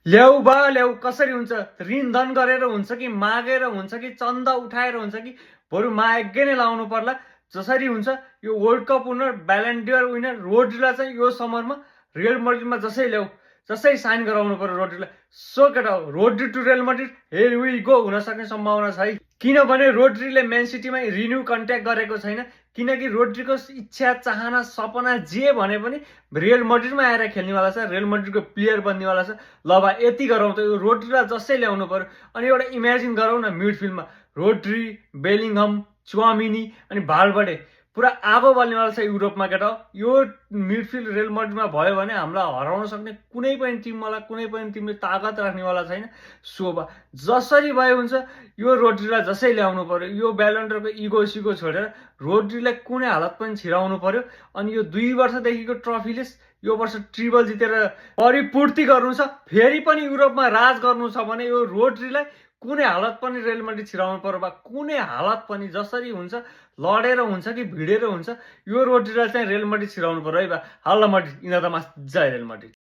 ल्याउ बा ल्याउ कसरी हुन्छ? ऋण धन गरेर हुन्छ कि मागेर हुन्छ कि चन्दा उठाएर हुन्छ कि बरु मागे नै लाउनु पर्ला। जसरी हुन्छ यो वर्ल्ड कप विनर, ब्यालेन्डियर विनर रोड्रीलाई चाहिँ यो समरमा रियल मड्रिडमा जसै ल्याउ, जसै साइन गराउनु पर्यो रोड्रीलाई। सो केटा हो, Rodri to Real Madrid here we go हुन सक्ने सम्भावना छ है। किनभने रोड्रीले म्यान सिटीमा रिन्यू कन्ट्याक्ट गरेको छैन, किनकि रोड्रीको इच्छा चाहना सपना जे भने पनि रियल मड्रिडमा आएर खेल्नेवाला छ, रियल मड्रिडको प्लेयर बन्नेवाला छ। ल बा यति गरौँ त, यो रोड्रीलाई जसै ल्याउनु पर्यो। अनि एउटा इमेजिन गरौँ न, मिडफिल्डमा रोड्री, बेलिङहम, च्वामिनी अनि भालभर्डे पुरा आगो बल्नेवाला छ युरोपमा केटा हो। यो मिडफिल्ड रियल मड्रिडमा भयो भने हामीलाई हराउन सक्ने कुनै पनि टिमलाई, कुनै पनि टिमले तागत राख्नेवाला छैन। सो बा जसरी भयो हुन्छ, यो रोड्रीलाई जसै ल्याउनु पर्यो। यो ब्यालेन्डरको इगो सिगो छोडेर रोड्रीलाई कुनै हालत पनि छिराउनु पर्यो। अनि यो 2 वर्षदेखिको ट्रफीले यो वर्ष ट्रिबल जितेर परिपूर्ति गर्नु छ, फेरि पनि युरोपमा राज गर्नु छ भने यो रोड्रीलाई कुनै हालत पनि रियल मड्रिड छिराउनु पर्यो बा। कुनै हालत पनि जसरी हुन्छ, लडेर हुन्छ कि भिडेर हुन्छ, यो रोड्रीलाई चाहिँ रियल मड्रिड छिराउनु पर्यो है बा। हल्ला मड्रिड इन द मजा रियल मड्रिड।